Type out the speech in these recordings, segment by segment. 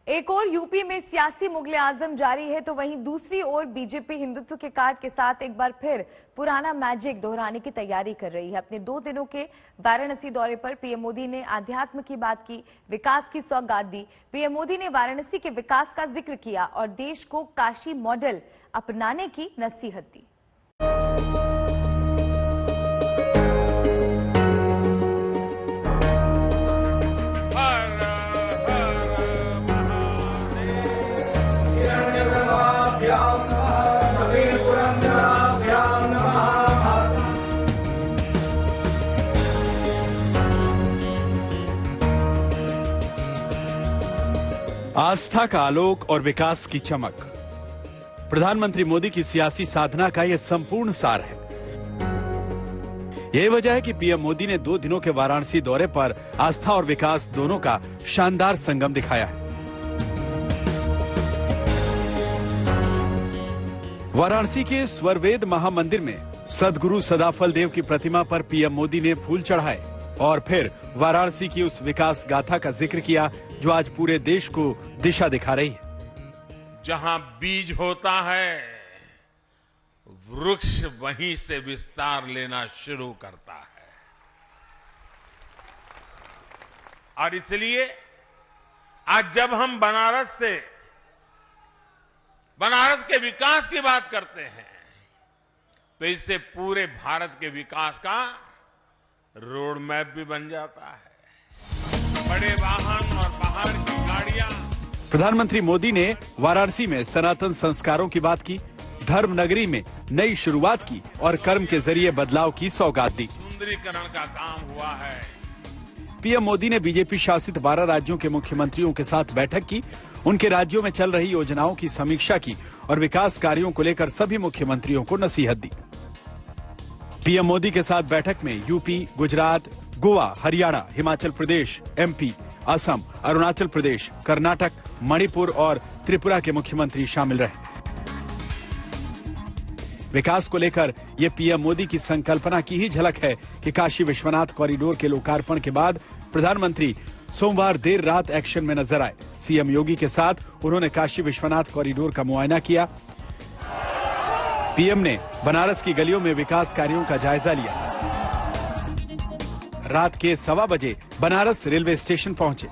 एक और यूपी में सियासी मुगले आजम जारी है तो वहीं दूसरी ओर बीजेपी हिंदुत्व के कार्ड के साथ एक बार फिर पुराना मैजिक दोहराने की तैयारी कर रही है। अपने 2 दिनों के वाराणसी दौरे पर पीएम मोदी ने आध्यात्म की बात की, विकास की सौगात दी। पीएम मोदी ने वाराणसी के विकास का जिक्र किया और देश को काशी मॉडल अपनाने की नसीहत दी। आस्था का आलोक और विकास की चमक, प्रधानमंत्री मोदी की सियासी साधना का यह संपूर्ण सार है। यही वजह है कि पीएम मोदी ने 2 दिनों के वाराणसी दौरे पर आस्था और विकास दोनों का शानदार संगम दिखाया है। वाराणसी के स्वरवेद महामंदिर में सदगुरु सदाफल देव की प्रतिमा पर पीएम मोदी ने फूल चढ़ाए और फिर वाराणसी की उस विकास गाथा का जिक्र किया जो आज पूरे देश को दिशा दिखा रही है। जहां बीज होता है, वृक्ष वहीं से विस्तार लेना शुरू करता है। और इसलिए आज जब हम बनारस के विकास की बात करते हैं तो इससे पूरे भारत के विकास का रोड मैप भी बन जाता है। बड़े वाहन और बाहर की गाड़ियां। प्रधानमंत्री मोदी ने वाराणसी में सनातन संस्कारों की बात की, धर्म नगरी में नई शुरुआत की और कर्म के जरिए बदलाव की सौगात दी। सुंदरीकरण का काम हुआ है। पीएम मोदी ने बीजेपी शासित 12 राज्यों के मुख्यमंत्रियों के साथ बैठक की, उनके राज्यों में चल रही योजनाओं की समीक्षा की और विकास कार्यों को लेकर सभी मुख्यमंत्रियों को नसीहत दी। पीएम मोदी के साथ बैठक में यूपी, गुजरात, गोवा, हरियाणा, हिमाचल प्रदेश, एमपी, असम, अरुणाचल प्रदेश, कर्नाटक, मणिपुर और त्रिपुरा के मुख्यमंत्री शामिल रहे। विकास को लेकर ये पीएम मोदी की संकल्पना की ही झलक है कि काशी विश्वनाथ कॉरिडोर के लोकार्पण के बाद प्रधानमंत्री सोमवार देर रात एक्शन में नजर आए। सीएम योगी के साथ उन्होंने काशी विश्वनाथ कॉरिडोर का मुआयना किया। पीएम ने बनारस की गलियों में विकास कार्यों का जायजा लिया। रात के 1:15 बजे बनारस रेलवे स्टेशन पहुंचे।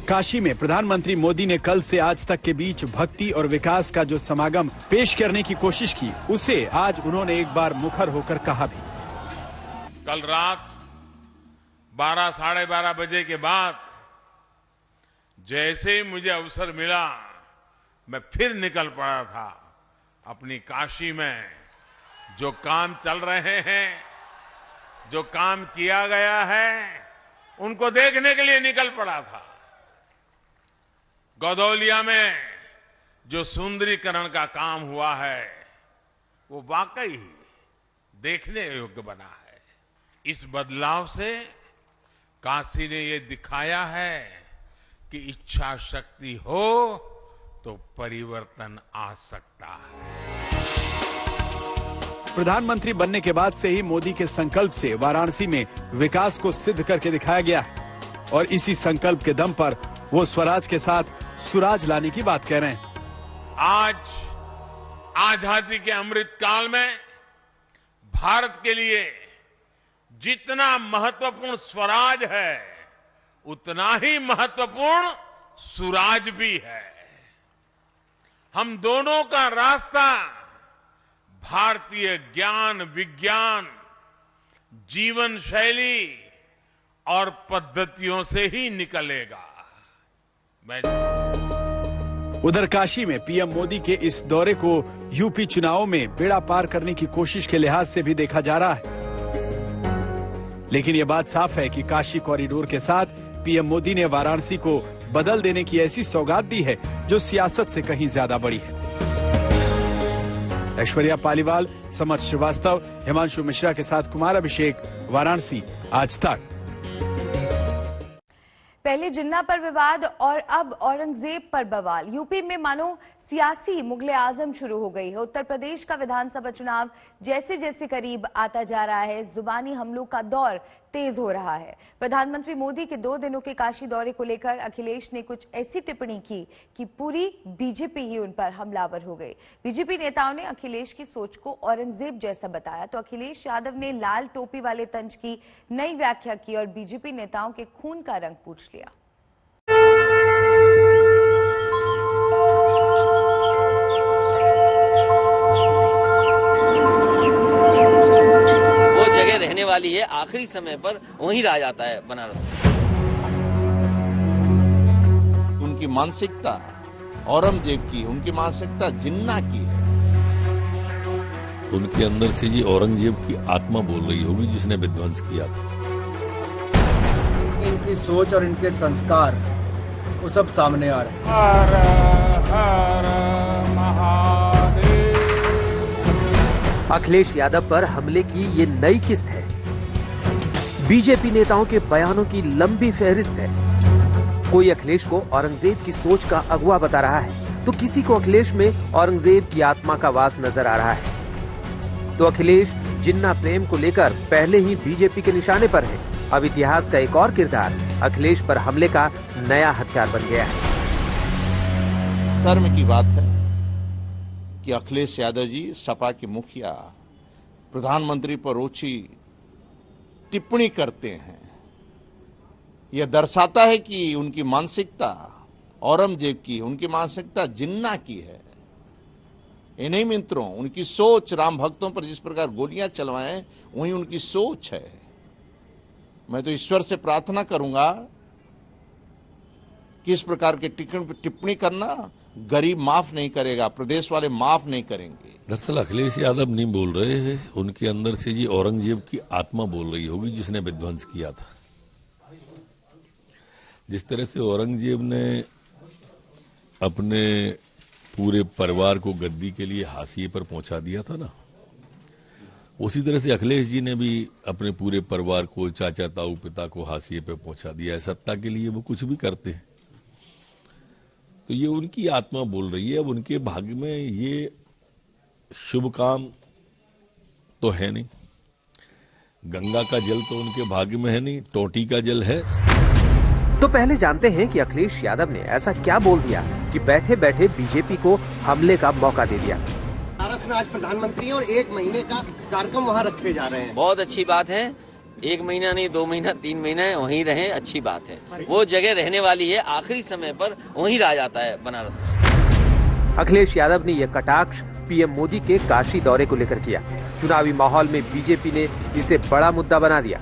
काशी में प्रधानमंत्री मोदी ने कल से आज तक के बीच भक्ति और विकास का जो समागम पेश करने की कोशिश की, उसे आज उन्होंने एक बार मुखर होकर कहा भी। कल रात 12 साढ़े 12 बजे के बाद जैसे ही मुझे अवसर मिला, मैं फिर निकल पड़ा था। अपनी काशी में जो काम चल रहे हैं, जो काम किया गया है, उनको देखने के लिए निकल पड़ा था। गौदौलिया में जो सुंदरीकरण का काम हुआ है, वो वाकई देखने योग्य बना है। इस बदलाव से काशी ने ये दिखाया है कि इच्छा शक्ति हो तो परिवर्तन आ सकता है। प्रधानमंत्री बनने के बाद से ही मोदी के संकल्प से वाराणसी में विकास को सिद्ध करके दिखाया गया है और इसी संकल्प के दम पर वो स्वराज के साथ सुराज लाने की बात कह रहे हैं। आज आजादी के अमृत काल में भारत के लिए जितना महत्वपूर्ण स्वराज है, उतना ही महत्वपूर्ण सुराज भी है। हम दोनों का रास्ता भारतीय ज्ञान, विज्ञान, जीवन शैली और पद्धतियों से ही निकलेगा। उधर काशी में पीएम मोदी के इस दौरे को यूपी चुनावों में बेड़ा पार करने की कोशिश के लिहाज से भी देखा जा रहा है। लेकिन यह बात साफ है कि काशी कॉरिडोर के साथ पीएम मोदी ने वाराणसी को बदल देने की ऐसी सौगात दी है जो सियासत से कहीं ज्यादा बड़ी है। ऐश्वर्या पालीवाल, समर श्रीवास्तव, हिमांशु मिश्रा के साथ कुमार अभिषेक, वाराणसी, आज तक। पहले जिन्ना पर विवाद और अब औरंगजेब पर बवाल। यूपी में मानो सियासी मुगले आजम शुरू हो गई है। उत्तर प्रदेश का विधानसभा चुनाव जैसे जैसे करीब आता जा रहा है, जुबानी हमलों का दौर तेज हो रहा है। प्रधानमंत्री मोदी के 2 दिनों के काशी दौरे को लेकर अखिलेश ने कुछ ऐसी टिप्पणी की कि पूरी बीजेपी ही उन पर हमलावर हो गई। बीजेपी नेताओं ने अखिलेश की सोच को औरंगजेब जैसा बताया तो अखिलेश यादव ने लाल टोपी वाले तंज की नई व्याख्या की और बीजेपी नेताओं के खून का रंग पूछ लिया। रहने वाली है, आखिरी समय पर वहीं रह जाता है बनारस। उनकी मानसिकता औरंगजेब की, उनकी मानसिकता जिन्ना की है। उनके अंदर से जी औरंगजेब की आत्मा बोल रही होगी जिसने विध्वंस किया था। इनकी सोच और इनके संस्कार वो सब सामने आ रहे हैं। अखिलेश यादव पर हमले की ये नई किस्त है। बीजेपी नेताओं के बयानों की लंबी फहरिस्त है। कोई अखिलेश को औरंगजेब की सोच का अगुवा बता रहा है तो किसी को अखिलेश में औरंगजेब की आत्मा का वास नजर आ रहा है। तो अखिलेश जिन्ना प्रेम को लेकर पहले ही बीजेपी के निशाने पर है। अब इतिहास का एक और किरदार अखिलेश पर हमले का नया हथियार बन गया है। शर्म की बात है कि अखिलेश यादव जी सपा के मुखिया प्रधानमंत्री पर ओछी टिप्पणी करते हैं। यह दर्शाता है कि उनकी मानसिकता औरंगजेब की, उनकी मानसिकता जिन्ना की है। इन्हीं मित्रों, उनकी सोच राम भक्तों पर जिस प्रकार गोलियां चलवाएं वही उनकी सोच है। मैं तो ईश्वर से प्रार्थना करूंगा कि इस प्रकार के टिप्पणी करना गरीब माफ नहीं करेगा, प्रदेश वाले माफ नहीं करेंगे। दरअसल अखिलेश यादव नहीं बोल रहे हैं, उनके अंदर से जी औरंगजेब की आत्मा बोल रही होगी जिसने विध्वंस किया था। जिस तरह से औरंगजेब ने अपने पूरे परिवार को गद्दी के लिए हाशिए पर पहुंचा दिया था ना, उसी तरह से अखिलेश जी ने भी अपने पूरे परिवार को, चाचा ताऊ पिता को हाशिए पर पहुंचा दिया है। सत्ता के लिए वो कुछ भी करते हैं। तो ये उनकी आत्मा बोल रही है। अब उनके भाग्य में ये शुभ काम तो है नहीं, गंगा का जल तो उनके भाग्य में है नहीं, टोटी का जल है। तो पहले जानते हैं कि अखिलेश यादव ने ऐसा क्या बोल दिया कि बैठे बैठे बीजेपी को हमले का मौका दे दिया। बनारस में आज प्रधानमंत्री और 1 महीने का कार्यक्रम वहाँ रखे जा रहे हैं। बहुत अच्छी बात है। 1 महीना नहीं, 2 महीना, 3 महीना वहीं रहे, अच्छी बात है। वो जगह रहने वाली है, आखिरी समय पर वहीं रह जाता है बनारस। अखिलेश यादव ने यह कटाक्ष पीएम मोदी के काशी दौरे को लेकर किया। चुनावी माहौल में बीजेपी ने इसे बड़ा मुद्दा बना दिया।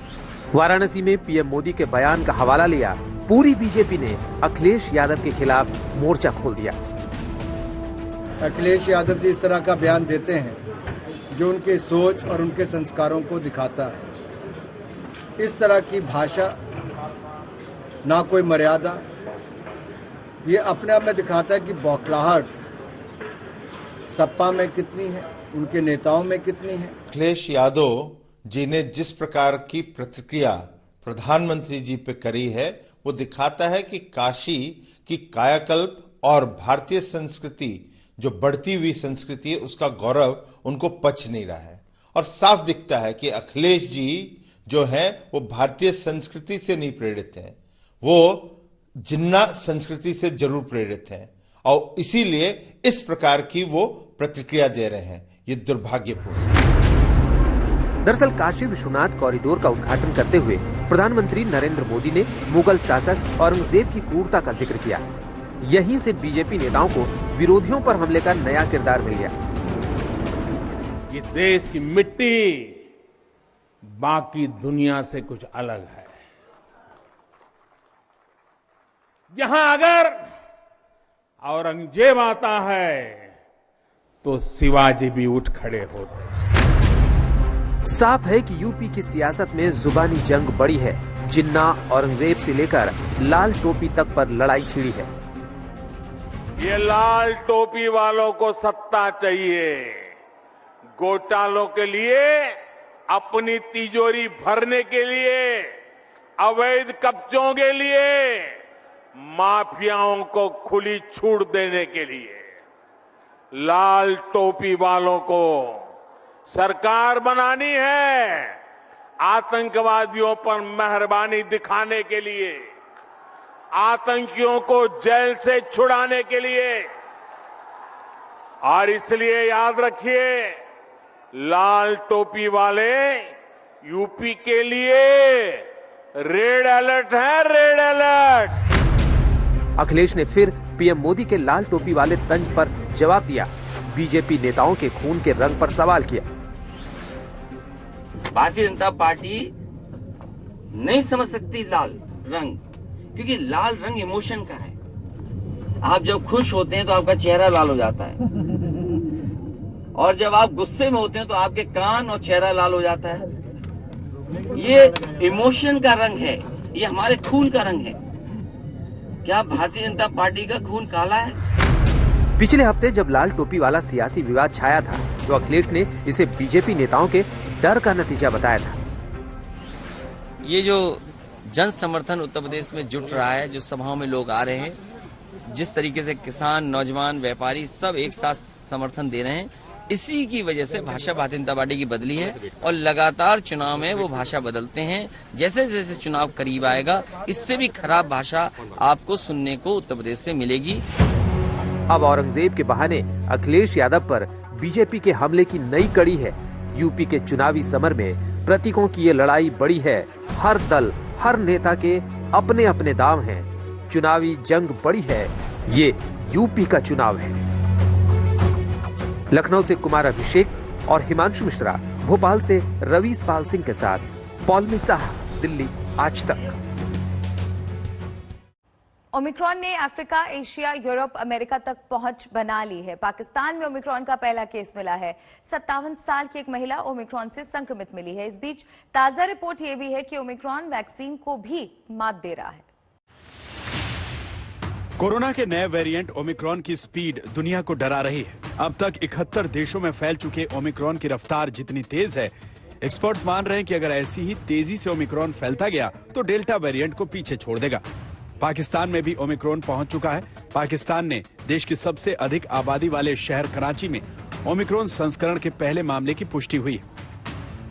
वाराणसी में पीएम मोदी के बयान का हवाला लिया। पूरी बीजेपी ने अखिलेश यादव के खिलाफ मोर्चा खोल दिया। अखिलेश यादव जी इस तरह का बयान देते हैं जो उनके सोच और उनके संस्कारों को दिखाता है। इस तरह की भाषा, ना कोई मर्यादा, ये अपने आप में दिखाता है कि बौखलाहट सपा में कितनी है, उनके नेताओं में कितनी है। अखिलेश यादव जी ने जिस प्रकार की प्रतिक्रिया प्रधानमंत्री जी पे करी है वो दिखाता है कि काशी की कायाकल्प और भारतीय संस्कृति, जो बढ़ती हुई संस्कृति है, उसका गौरव उनको पच नहीं रहा है। और साफ दिखता है कि अखिलेश जी जो है वो भारतीय संस्कृति से नहीं प्रेरित है, वो जिन्ना संस्कृति से जरूर प्रेरित है और इसीलिए इस प्रकार की वो प्रतिक्रिया दे रहे हैं। ये दुर्भाग्यपूर्ण है। दरअसल काशी विश्वनाथ कॉरिडोर का उद्घाटन करते हुए प्रधानमंत्री नरेंद्र मोदी ने मुगल शासक औरंगजेब की क्रूरता का जिक्र किया। यहीं से बीजेपी नेताओं को विरोधियों पर हमले का नया किरदार मिल गया। इस देश की मिट्टी बाकी दुनिया से कुछ अलग है। यहां अगर औरंगजेब आता है तो शिवाजी भी उठ खड़े होते हैं। साफ है कि यूपी की सियासत में जुबानी जंग बड़ी है। जिन्ना औरंगजेब से लेकर लाल टोपी तक पर लड़ाई छिड़ी है। ये लाल टोपी वालों को सत्ता चाहिए, घोटालों के लिए, अपनी तिजोरी भरने के लिए, अवैध कब्जों के लिए, माफियाओं को खुली छूट देने के लिए। लाल टोपी वालों को सरकार बनानी है, आतंकवादियों पर मेहरबानी दिखाने के लिए, आतंकियों को जेल से छुड़ाने के लिए। और इसलिए याद रखिए, लाल टोपी वाले यूपी के लिए रेड अलर्ट है, रेड अलर्ट। अखिलेश ने फिर पीएम मोदी के लाल टोपी वाले तंज पर जवाब दिया। बीजेपी नेताओं के खून के रंग पर सवाल किया। भारतीय जनता पार्टी नहीं समझ सकती लाल रंग, क्योंकि लाल रंग इमोशन का है। आप जब खुश होते हैं तो आपका चेहरा लाल हो जाता है, और जब आप गुस्से में होते हैं तो आपके कान और चेहरा लाल हो जाता है। ये इमोशन का रंग है, ये हमारे खून का रंग है। क्या भारतीय जनता पार्टी का खून काला है? पिछले हफ्ते जब लाल टोपी वाला सियासी विवाद छाया था तो अखिलेश ने इसे बीजेपी नेताओं के डर का नतीजा बताया था। ये जो जन समर्थन उत्तर प्रदेश में जुट रहा है, जो सभाओं में लोग आ रहे हैं, जिस तरीके से किसान, नौजवान, व्यापारी सब एक साथ समर्थन दे रहे हैं, इसी की वजह से भाषा भारतीय जनता पार्टी की बदली है। और लगातार चुनाव में वो भाषा बदलते हैं। जैसे जैसे चुनाव करीब आएगा, इससे भी खराब भाषा आपको सुनने को उत्तर प्रदेश से मिलेगी। अब औरंगजेब के बहाने अखिलेश यादव पर बीजेपी के हमले की नई कड़ी है। यूपी के चुनावी समर में प्रतीकों की ये लड़ाई बड़ी है। हर दल, हर नेता के अपने अपने दाव हैं। चुनावी जंग बड़ी है। ये यूपी का चुनाव है। लखनऊ से कुमार अभिषेक और हिमांशु मिश्रा, भोपाल से रवीश पाल सिंह के साथ पौलमी साहा, दिल्ली आज तक। ओमिक्रॉन ने अफ्रीका, एशिया, यूरोप, अमेरिका तक पहुंच बना ली है। पाकिस्तान में ओमिक्रॉन का पहला केस मिला है। 57 साल की एक महिला ओमिक्रॉन से संक्रमित मिली है। इस बीच ताजा रिपोर्ट यह भी है कि ओमिक्रॉन वैक्सीन को भी मात दे रहा है। कोरोना के नए वेरिएंट ओमिक्रॉन की स्पीड दुनिया को डरा रही है। अब तक 71 देशों में फैल चुके ओमिक्रॉन की रफ्तार जितनी तेज है, एक्सपर्ट्स मान रहे हैं कि अगर ऐसी ही तेजी से ओमिक्रॉन फैलता गया तो डेल्टा वेरिएंट को पीछे छोड़ देगा। पाकिस्तान में भी ओमिक्रॉन पहुंच चुका है। पाकिस्तान ने देश की सबसे अधिक आबादी वाले शहर कराची में ओमिक्रॉन संस्करण के पहले मामले की पुष्टि हुई है।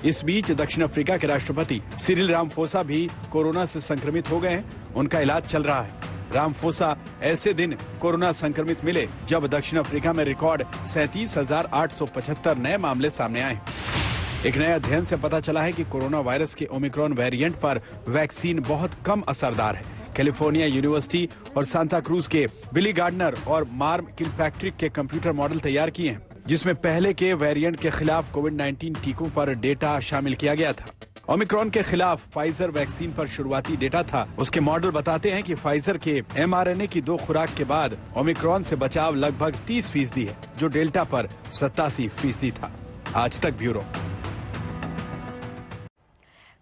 इस बीच दक्षिण अफ्रीका के राष्ट्रपति सिरिल रामफोसा भी कोरोना से संक्रमित हो गए हैं। उनका इलाज चल रहा है। रामफोसा ऐसे दिन कोरोना संक्रमित मिले जब दक्षिण अफ्रीका में रिकॉर्ड 37,875 नए मामले सामने आए। एक नए अध्ययन से पता चला है कि कोरोना वायरस के ओमिक्रॉन वेरिएंट पर वैक्सीन बहुत कम असरदार है। कैलिफोर्निया यूनिवर्सिटी और सांता क्रूज के बिली गार्डनर और मार्म किलपैट्रिक के कंप्यूटर मॉडल तैयार किए हैं, जिसमें पहले के वेरिएंट के खिलाफ कोविड-19 टीकों पर डेटा शामिल किया गया था। ओमिक्रॉन के खिलाफ फाइजर वैक्सीन पर शुरुआती डेटा था। उसके मॉडल बताते हैं कि फाइजर के mRNA की 2 खुराक के बाद ओमिक्रॉन से बचाव लगभग 30% है, जो डेल्टा पर 87% था। आज तक ब्यूरो।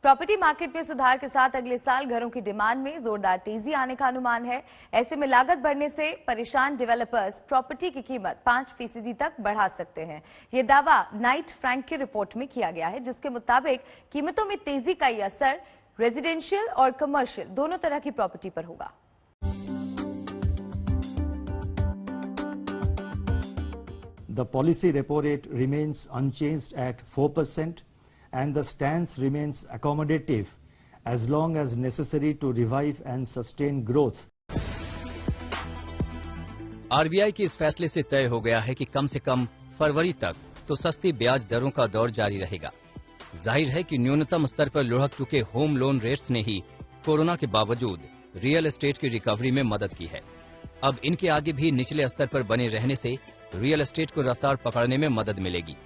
प्रॉपर्टी मार्केट में सुधार के साथ अगले साल घरों की डिमांड में जोरदार तेजी आने का अनुमान है। ऐसे में लागत बढ़ने से परेशान डेवलपर्स प्रॉपर्टी की कीमत 5% तक बढ़ा सकते हैं। ये दावा नाइट फ्रैंक की रिपोर्ट में किया गया है, जिसके मुताबिक कीमतों में तेजी का ये असर रेजिडेंशियल और कमर्शियल दोनों तरह की प्रॉपर्टी पर होगा। The policy repo rate remains unchanged at 4%. And the stance remains accommodative as long as necessary to revive and sustain growth. RBI के इस फैसले से तय हो गया है कि कम से कम फरवरी तक तो सस्ती ब्याज दरों का दौर जारी रहेगा। जाहिर है कि न्यूनतम स्तर पर लुढ़क चुके होम लोन रेट्स ने ही कोरोना के बावजूद रियल एस्टेट की रिकवरी में मदद की है। अब इनके आगे भी निचले स्तर पर बने रहने से रियल एस्टेट को रफ्तार पकड़ने में मदद मिलेगी।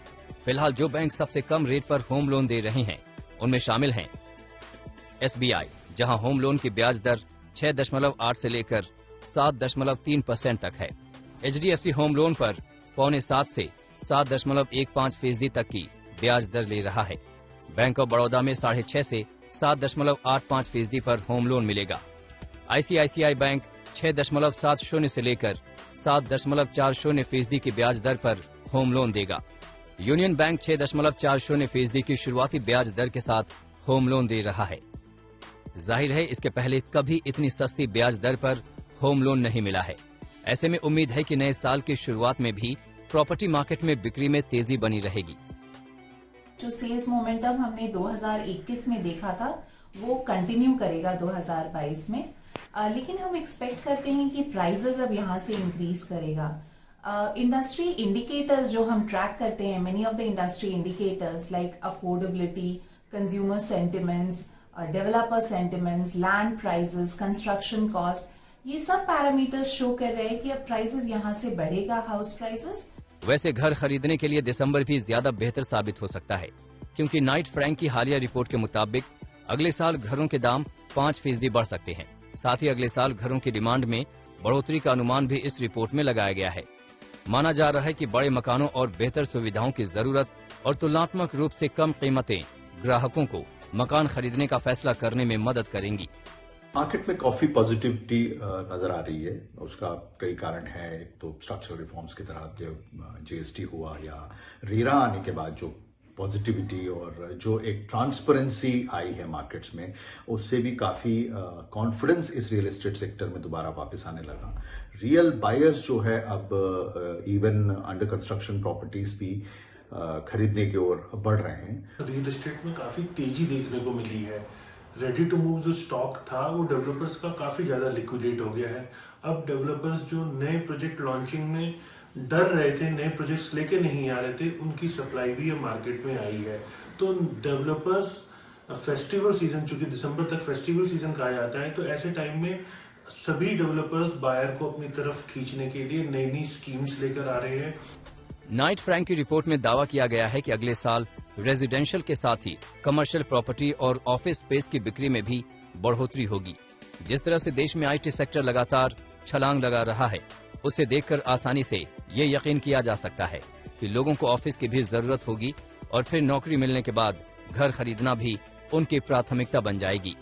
फिलहाल जो बैंक सबसे कम रेट पर होम लोन दे रहे हैं उनमें शामिल हैं SBI, जहां होम लोन की ब्याज दर 6.8 से लेकर 7.3% तक है। HDFC होम लोन पर 6.25 से 7.15% तक की ब्याज दर ले रहा है। बैंक ऑफ बड़ौदा में 6.5 से 7.85% पर होम लोन मिलेगा। ICICI बैंक 6.70 से लेकर 7.40% की ब्याज दर पर होम लोन देगा। यूनियन बैंक 6.40% की शुरुआती ब्याज दर के साथ होम लोन दे रहा है। जाहिर है इसके पहले कभी इतनी सस्ती ब्याज दर पर होम लोन नहीं मिला है। ऐसे में उम्मीद है कि नए साल की शुरुआत में भी प्रॉपर्टी मार्केट में बिक्री में तेजी बनी रहेगी। जो सेल्स मोमेंटम हमने 2021 में देखा था वो कंटिन्यू करेगा 2022 में, लेकिन हम एक्सपेक्ट करते हैं कि प्राइसेस अब यहां से इंक्रीज करेगा। इंडस्ट्री इंडिकेटर्स जो हम ट्रैक करते हैं, many of the industry indicators like affordability, consumer sentiments, developer sentiments, land prices, construction cost, ये सब पैरामीटर्स शो कर रहे हैं कि अब प्राइसेस यहां से बढ़ेगा, हाउस प्राइसेस। वैसे घर खरीदने के लिए दिसंबर भी ज्यादा बेहतर साबित हो सकता है, क्योंकि नाइट फ्रैंक की हालिया रिपोर्ट के मुताबिक अगले साल घरों के दाम 5% बढ़ सकते हैं। साथ ही अगले साल घरों की डिमांड में बढ़ोतरी का अनुमान भी इस रिपोर्ट में लगाया गया है। माना जा रहा है कि बड़े मकानों और बेहतर सुविधाओं की जरूरत और तुलनात्मक रूप से कम कीमतें ग्राहकों को मकान खरीदने का फैसला करने में मदद करेंगी। मार्केट में काफी पॉजिटिविटी नजर आ रही है। उसका कई कारण है। एक तो स्ट्रक्चरल रिफॉर्म्स की तरह जो जीएसटी हुआ या रेरा आने के बाद जो पॉजिटिविटी और जो एक ट्रांसपेरेंसी आई है मार्केट्स में, उससे भी काफी कॉन्फिडेंस इस रियल एस्टेट सेक्टर में दोबारा वापस आने लगा। रियल बायर्स जो है अब इवन अंडर कंस्ट्रक्शन प्रॉपर्टीज भी खरीदने की ओर बढ़ रहे हैं। रियल एस्टेट में काफी तेजी देखने को मिली है। रेडी टू मूव जो स्टॉक था वो डेवलपर्स का काफी ज्यादा लिक्विडेट हो गया है। अब डेवलपर्स जो नए प्रोजेक्ट लॉन्चिंग में डर रहे थे, नए प्रोजेक्ट्स लेके नहीं आ रहे थे, उनकी सप्लाई भी अब मार्केट में आई है। तो डेवलपर्स फेस्टिवल सीजन, चूंकि दिसंबर तक फेस्टिवल सीजन कहा जाता है, तो ऐसे टाइम में सभी डेवलपर्स बायर को अपनी तरफ खींचने के लिए नई नई स्कीम्स लेकर आ रहे हैं। नाइट फ्रैंक की रिपोर्ट में दावा किया गया है कि अगले साल रेजिडेंशियल के साथ ही कमर्शियल प्रॉपर्टी और ऑफिस स्पेस की बिक्री में भी बढ़ोतरी होगी। जिस तरह से देश में आईटी सेक्टर लगातार छलांग लगा रहा है, उसे देखकर आसानी से ये यकीन किया जा सकता है कि लोगों को ऑफिस की भी जरूरत होगी और फिर नौकरी मिलने के बाद घर खरीदना भी उनकी प्राथमिकता बन जाएगी।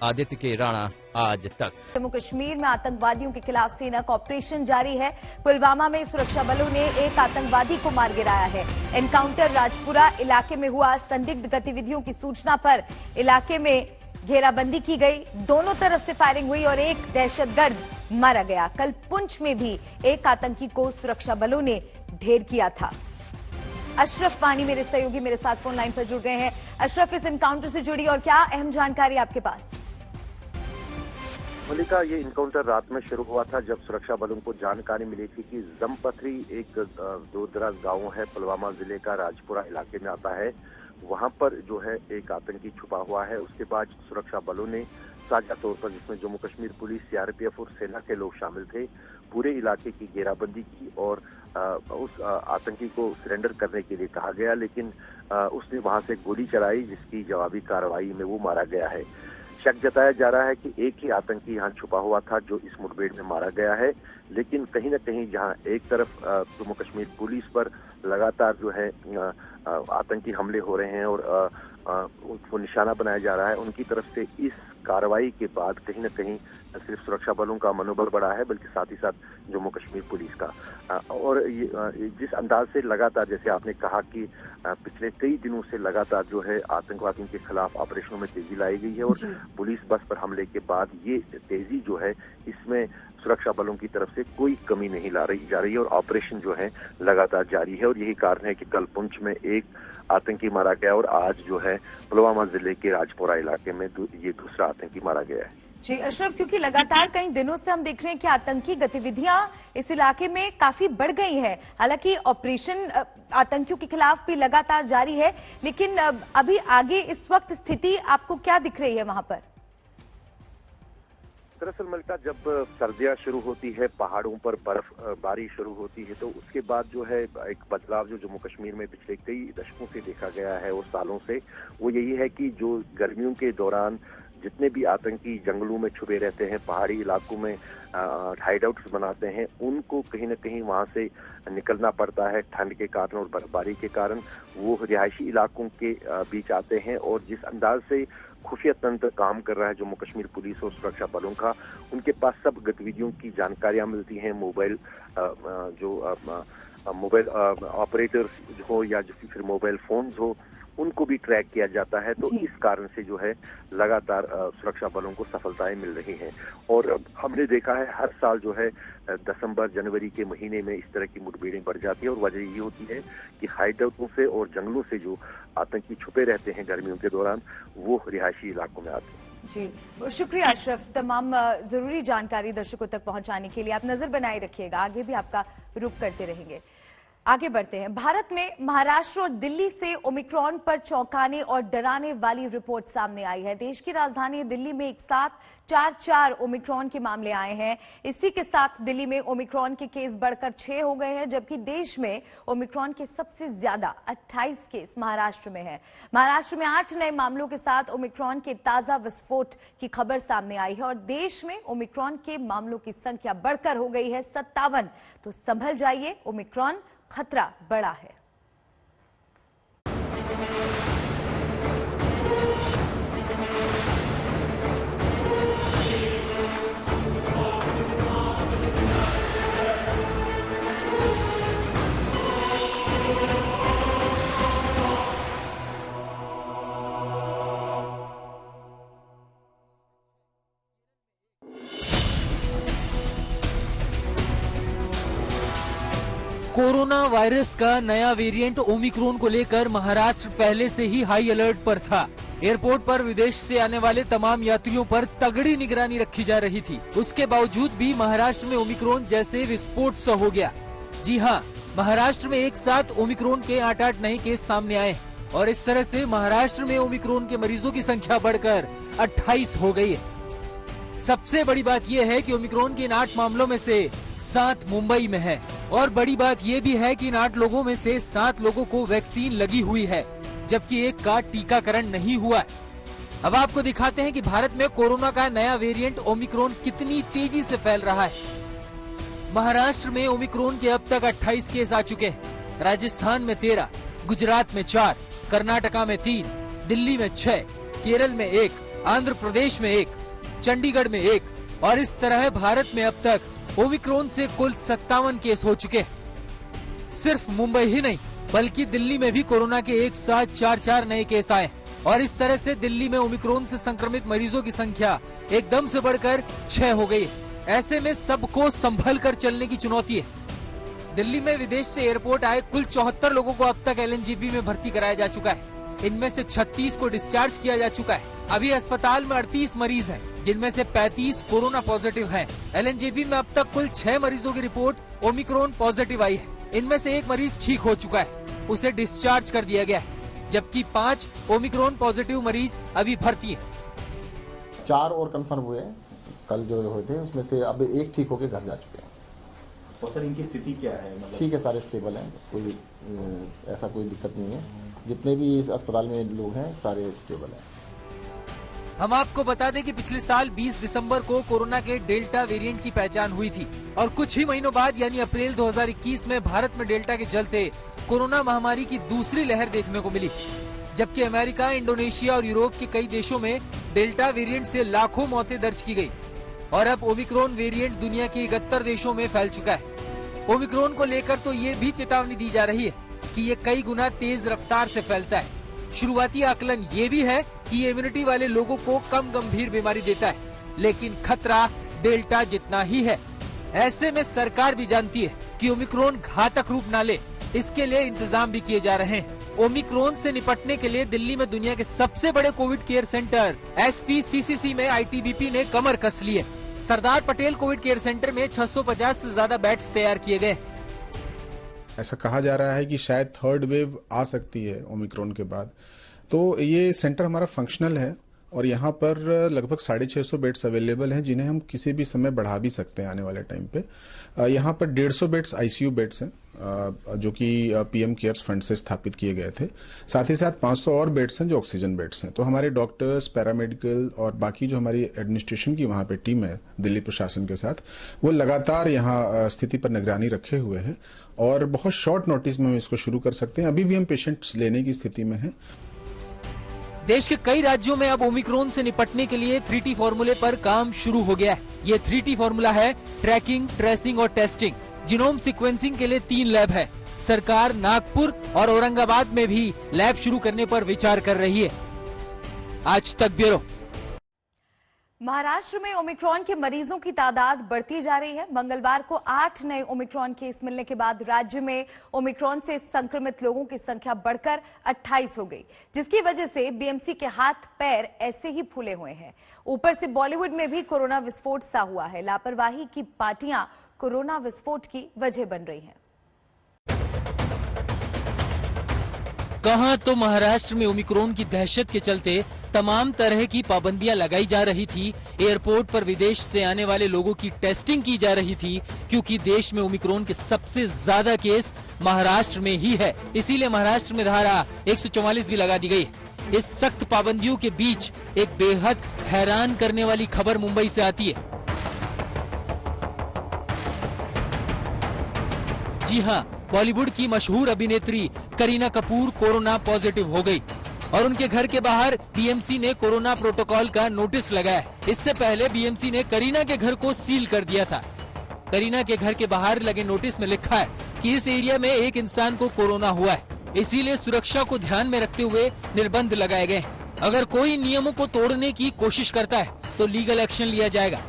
आदित्य के राणा, आज तक। जम्मू कश्मीर में आतंकवादियों के खिलाफ सेना का ऑपरेशन जारी है। पुलवामा में सुरक्षा बलों ने एक आतंकवादी को मार गिराया है। एनकाउंटर राजपुरा इलाके में हुआ। संदिग्ध गतिविधियों की सूचना पर इलाके में घेराबंदी की गई। दोनों तरफ से फायरिंग हुई और एक दहशतगर्द मारा गया। कल पुंछ में भी एक आतंकी को सुरक्षा बलों ने ढेर किया था। अशरफ वानी मेरे सहयोगी मेरे साथ फोन लाइन पर जुड़ गए हैं। अशरफ, इस एनकाउंटर से जुड़ी और क्या अहम जानकारी आपके पास? मलिका, ये इनकाउंटर रात में शुरू हुआ था जब सुरक्षा बलों को जानकारी मिली थी कि जमपथरी एक दूर-दराज गांव है, पुलवामा जिले का राजपुरा इलाके में आता है। वहां पर जो है एक आतंकी छुपा हुआ है। उसके बाद सुरक्षा बलों ने साझा तौर पर, जिसमें जम्मू कश्मीर पुलिस, सीआरपीएफ और सेना के लोग शामिल थे, पूरे इलाके की घेराबंदी की और उस आतंकी को सरेंडर करने के लिए कहा गया, लेकिन उसने वहां से गोली चलाई, जिसकी जवाबी कार्रवाई में वो मारा गया है। शक जताया जा रहा है कि एक ही आतंकी यहाँ छुपा हुआ था जो इस मुठभेड़ में मारा गया है, लेकिन कहीं न कहीं जहाँ एक तरफ जम्मू कश्मीर पुलिस पर लगातार जो है आतंकी हमले हो रहे हैं और उनको निशाना बनाया जा रहा है, उनकी तरफ से इस कार्रवाई के बाद कहीं न कहीं न सिर्फ सुरक्षा बलों का मनोबल बढ़ा है, बल्कि साथ ही साथ जम्मू कश्मीर पुलिस का। और ये जिस अंदाज से लगातार, जैसे आपने कहा कि पिछले कई दिनों से लगातार जो है आतंकवादियों के खिलाफ ऑपरेशनों में तेजी लाई गई है और पुलिस बस पर हमले के बाद ये तेजी जो है, इसमें सुरक्षा बलों की तरफ से कोई कमी नहीं जा रही है और ऑपरेशन जो है लगातार जारी है। और यही कारण है कि कल पुंछ में एक आतंकी मारा गया और आज जो है पुलवामा जिले के राजपुरा इलाके में ये दूसरा आतंकी मारा गया है। जी अशरफ, क्योंकि लगातार कई दिनों से हम देख रहे हैं कि आतंकी गतिविधियां इस इलाके में काफी बढ़ गई हैं। हालांकि ऑपरेशन आतंकियों के खिलाफ भी लगातार जारी है, लेकिन अभी आगे इस वक्त स्थिति आपको क्या दिख रही है वहां पर? दरअसल मलिका, जब सर्दियां शुरू होती है, पहाड़ों पर बर्फबारी शुरू होती है, तो उसके बाद जो है एक बदलाव जो जम्मू कश्मीर में पिछले कई दशकों से देखा गया है और सालों से, वो यही है कि जो गर्मियों के दौरान जितने भी आतंकी जंगलों में छुपे रहते हैं, पहाड़ी इलाकों में हाइडआउट्स बनाते हैं, उनको कहीं न कहीं वहां से निकलना पड़ता है ठंड के कारण और बर्फबारी के कारण। वो रिहायशी इलाकों के बीच आते हैं और जिस अंदाज से खुफिया तंत्र काम कर रहा है जम्मू कश्मीर पुलिस और सुरक्षा बलों का, उनके पास सब गतिविधियों की जानकारियां मिलती हैं। मोबाइल ऑपरेटर्स हो या जो फिर मोबाइल फोन्स हो, उनको भी ट्रैक किया जाता है। तो इस कारण से जो है लगातार सुरक्षा बलों को सफलताएं मिल रही हैं। और हमने देखा है हर साल जो है दिसंबर जनवरी के महीने में इस तरह की मुठभेड़ें बढ़ जाती है और वजह ये होती है कि हाईडआउटों से और जंगलों से जो आतंकी छुपे रहते हैं गर्मियों के दौरान वो रिहायशी इलाकों में आते हैं। जी, शुक्रिया अशरफ, तमाम जरूरी जानकारी दर्शकों तक पहुंचाने के लिए। आप नजर बनाए रखिएगा, आगे भी आपका रुख करते रहेंगे। आगे बढ़ते हैं। भारत में महाराष्ट्र और दिल्ली से ओमिक्रॉन पर चौंकाने और डराने वाली रिपोर्ट सामने आई है। देश की राजधानी दिल्ली में एक साथ 4 ओमिक्रॉन के मामले आए हैं। इसी के साथ दिल्ली में ओमिक्रॉन के केस बढ़कर 6 हो गए हैं, जबकि देश में ओमिक्रॉन के सबसे ज्यादा 28 केस महाराष्ट्र में है। महाराष्ट्र में 8 नए मामलों के साथ ओमिक्रॉन के ताजा विस्फोट की खबर सामने आई है और देश में ओमिक्रॉन के मामलों की संख्या बढ़कर हो गई है 57। तो संभल जाइए, ओमिक्रॉन खतरा बड़ा है। कोरोना वायरस का नया वेरिएंट ओमिक्रॉन को लेकर महाराष्ट्र पहले से ही हाई अलर्ट पर था। एयरपोर्ट पर विदेश से आने वाले तमाम यात्रियों पर तगड़ी निगरानी रखी जा रही थी। उसके बावजूद भी महाराष्ट्र में ओमिक्रॉन जैसे विस्फोट सा हो गया। जी हाँ, महाराष्ट्र में एक साथ ओमिक्रॉन के 8 नए केस सामने आए और इस तरह से महाराष्ट्र में ओमिक्रॉन के मरीजों की संख्या बढ़कर 28 हो गई है। सबसे बड़ी बात यह है कि ओमिक्रॉन के इन 8 मामलों में से 7 मुंबई में है और बड़ी बात यह भी है कि इन 8 लोगों में से 7 लोगों को वैक्सीन लगी हुई है, जबकि एक का टीकाकरण नहीं हुआ है। अब आपको दिखाते हैं कि भारत में कोरोना का नया वेरिएंट ओमिक्रॉन कितनी तेजी से फैल रहा है। महाराष्ट्र में ओमिक्रॉन के अब तक 28 केस आ चुके हैं। राजस्थान में 13, गुजरात में 4, कर्नाटका में 3, दिल्ली में 6, केरल में 1, आंध्र प्रदेश में 1, चंडीगढ़ में 1 और इस तरह भारत में अब तक ओमिक्रॉन से कुल 57 केस हो चुके हैं। सिर्फ मुंबई ही नहीं बल्कि दिल्ली में भी कोरोना के एक साथ 4 नए केस आए और इस तरह से दिल्ली में ओमिक्रॉन से संक्रमित मरीजों की संख्या एकदम से बढ़कर 6 हो गई है। ऐसे में सबको संभल कर चलने की चुनौती है। दिल्ली में विदेश से एयरपोर्ट आए कुल 74 लोगों को अब तक LNGP में भर्ती कराया जा चुका है। इनमें से 36 को डिस्चार्ज किया जा चुका है। अभी अस्पताल में 38 मरीज हैं, जिनमें से 35 कोरोना पॉजिटिव हैं। LNGP में अब तक कुल 6 मरीजों की रिपोर्ट ओमिक्रॉन पॉजिटिव आई है। इनमें से एक मरीज ठीक हो चुका है, उसे डिस्चार्ज कर दिया गया है, जबकि 5 ओमिक्रॉन पॉजिटिव मरीज अभी भर्ती है। 4 और कंफर्म हुए हैं कल जो हुए थे, उसमें से अब एक ठीक होकर घर जा चुके हैं। तो सर इनकी स्थिति क्या है? ठीक है, सारे स्टेबल हैं, कोई ऐसा कोई दिक्कत नहीं है। जितने भी इस अस्पताल में लोग हैं सारे स्टेबल हैं। हम आपको बता दें कि पिछले साल 20 दिसंबर को कोरोना के डेल्टा वेरिएंट की पहचान हुई थी और कुछ ही महीनों बाद यानी अप्रैल 2021 में भारत में डेल्टा के चलते कोरोना महामारी की दूसरी लहर देखने को मिली, जबकि अमेरिका, इंडोनेशिया और यूरोप के कई देशों में डेल्टा वेरिएंट से लाखों मौतें दर्ज की गई और अब ओमिक्रॉन वेरिएंट दुनिया के 71 देशों में फैल चुका है। ओमिक्रॉन को लेकर तो ये भी चेतावनी दी जा रही है कि ये कई गुना तेज रफ्तार से फैलता है। शुरुआती आकलन ये भी है कि ये इम्यूनिटी वाले लोगों को कम गंभीर बीमारी देता है, लेकिन खतरा डेल्टा जितना ही है। ऐसे में सरकार भी जानती है कि ओमिक्रॉन घातक रूप न ले, इसके लिए इंतजाम भी किए जा रहे हैं। ओमिक्रॉन से निपटने के लिए दिल्ली में दुनिया के सबसे बड़े कोविड केयर सेंटर SPCCC में ITBP ने कमर कस ली है। Sardar Patel Covid care centre में 650 से ज्यादा बेड्स तैयार किए गए। ऐसा कहा जा रहा है कि शायद 3rd वेव आ सकती है ओमिक्रॉन के बाद, तो ये सेंटर हमारा फंक्शनल है और यहाँ पर लगभग 650 बेड्स अवेलेबल हैं, जिन्हें हम किसी भी समय बढ़ा भी सकते हैं आने वाले टाइम पे। यहाँ पर 150 बेड्स ICU बेड्स हैं, जो कि PM केयर्स फंड से स्थापित किए गए थे। साथ ही साथ 500 और बेड्स हैं जो ऑक्सीजन बेड्स हैं। तो हमारे डॉक्टर्स, पैरामेडिकल और बाकी जो हमारी एडमिनिस्ट्रेशन की वहाँ पे टीम है दिल्ली प्रशासन के साथ, वो लगातार यहाँ स्थिति पर निगरानी रखे हुए हैं और बहुत शॉर्ट नोटिस में हम इसको शुरू कर सकते हैं। अभी भी हम पेशेंट्स लेने की स्थिति में हैं। देश के कई राज्यों में अब ओमिक्रॉन से निपटने के लिए 3T फॉर्मूले पर काम शुरू हो गया है। ये 3T फॉर्मूला है ट्रैकिंग, ट्रेसिंग और टेस्टिंग। जीनोम सीक्वेंसिंग के लिए 3 लैब है, सरकार नागपुर और औरंगाबाद में भी लैब शुरू करने पर विचार कर रही है। आज तक ब्यूरो। महाराष्ट्र में ओमिक्रॉन के मरीजों की तादाद बढ़ती जा रही है। मंगलवार को 8 नए ओमिक्रॉन केस मिलने के बाद राज्य में ओमिक्रॉन से संक्रमित लोगों की संख्या बढ़कर 28 हो गई, जिसकी वजह से बीएमसी के हाथ पैर ऐसे ही फूले हुए हैं। ऊपर से बॉलीवुड में भी कोरोना विस्फोट सा हुआ है। लापरवाही की पार्टियां कोरोना विस्फोट की वजह बन रही हैं। कहां तो महाराष्ट्र में ओमिक्रॉन की दहशत के चलते तमाम तरह की पाबंदियां लगाई जा रही थी। एयरपोर्ट पर विदेश से आने वाले लोगों की टेस्टिंग की जा रही थी, क्योंकि देश में ओमिक्रॉन के सबसे ज्यादा केस महाराष्ट्र में ही है। इसीलिए महाराष्ट्र में धारा 144 भी लगा दी गई। इस सख्त पाबंदियों के बीच एक बेहद हैरान करने वाली खबर मुंबई से आती है। जी हां, बॉलीवुड की मशहूर अभिनेत्री करीना कपूर कोरोना पॉजिटिव हो गई और उनके घर के बाहर बीएमसी ने कोरोना प्रोटोकॉल का नोटिस लगाया। इससे पहले बीएमसी ने करीना के घर को सील कर दिया था। करीना के घर के बाहर लगे नोटिस में लिखा है कि इस एरिया में एक इंसान को कोरोना हुआ है, इसीलिए सुरक्षा को ध्यान में रखते हुए निर्बंध लगाए गए। अगर कोई नियमों को तोड़ने की कोशिश करता है तो लीगल एक्शन लिया जाएगा।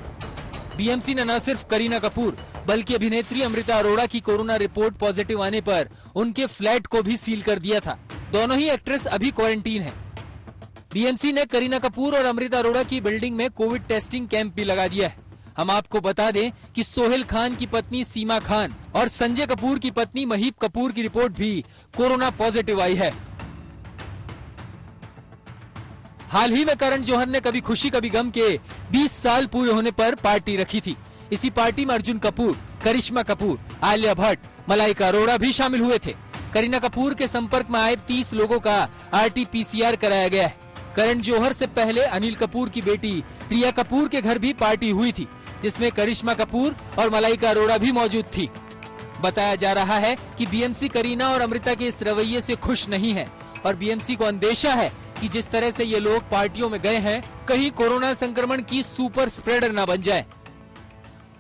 बीएमसी ने न सिर्फ करीना कपूर बल्कि अभिनेत्री अमृता अरोड़ा की कोरोना रिपोर्ट पॉजिटिव आने पर उनके फ्लैट को भी सील कर दिया था। दोनों ही एक्ट्रेस अभी क्वारंटीन है। बीएमसी ने करीना कपूर और अमृता अरोड़ा की बिल्डिंग में कोविड टेस्टिंग कैंप भी लगा दिया है। हम आपको बता दें कि सोहेल खान की पत्नी सीमा खान और संजय कपूर की पत्नी महीप कपूर की रिपोर्ट भी कोरोना पॉजिटिव आई है। हाल ही में करण जौहर ने कभी खुशी कभी गम के 20 साल पूरे होने पर पार्टी रखी थी। इसी पार्टी में अर्जुन कपूर, करिश्मा कपूर, आलिया भट्ट, मलाइका अरोड़ा भी शामिल हुए थे। करीना कपूर के संपर्क में आए 30 लोगों का RT-PCR कराया गया है। करण जौहर से पहले अनिल कपूर की बेटी रिया कपूर के घर भी पार्टी हुई थी, जिसमें करिश्मा कपूर और मलाइका अरोड़ा भी मौजूद थी। बताया जा रहा है कि बीएमसी करीना और अमृता के इस रवैये से खुश नहीं है और बीएमसी को अंदेशा है कि जिस तरह से ये लोग पार्टियों में गए हैं, कहीं कोरोना संक्रमण की सुपर स्प्रेडर न बन जाए।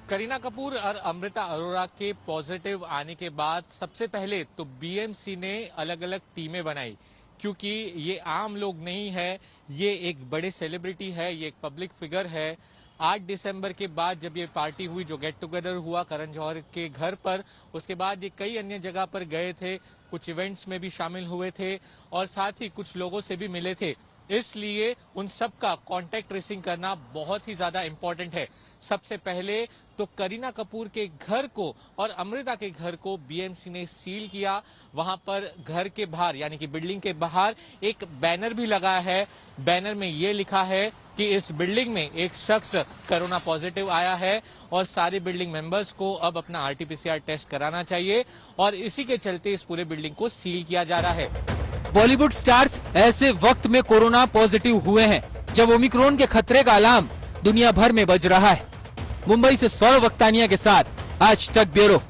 करीना कपूर और अमृता अरोड़ा के पॉजिटिव आने के बाद सबसे पहले तो बीएमसी ने अलग अलग टीमें बनाई, क्योंकि ये आम लोग नहीं है, ये एक बड़े सेलिब्रिटी है, ये एक पब्लिक फिगर है। 8 दिसंबर के बाद जब ये पार्टी हुई, जो गेट टुगेदर हुआ करण जौहर के घर पर, उसके बाद ये कई अन्य जगह पर गए थे, कुछ इवेंट्स में भी शामिल हुए थे और साथ ही कुछ लोगों से भी मिले थे। इसलिए उन सब का कॉन्टेक्ट ट्रेसिंग करना बहुत ही ज्यादा इम्पोर्टेंट है। सबसे पहले तो करीना कपूर के घर को और अमृता के घर को बीएमसी ने सील किया। वहां पर घर के बाहर यानी कि बिल्डिंग के बाहर एक बैनर भी लगा है। बैनर में ये लिखा है कि इस बिल्डिंग में एक शख्स कोरोना पॉजिटिव आया है और सारे बिल्डिंग मेंबर्स को अब अपना RT-PCR टेस्ट कराना चाहिए और इसी के चलते इस पूरे बिल्डिंग को सील किया जा रहा है। बॉलीवुड स्टार्स ऐसे वक्त में कोरोना पॉजिटिव हुए हैं जब ओमिक्रॉन के खतरे का अलार्म दुनिया भर में बज रहा है। मुंबई से सौरभ वक्तानिया के साथ आज तक ब्यूरो।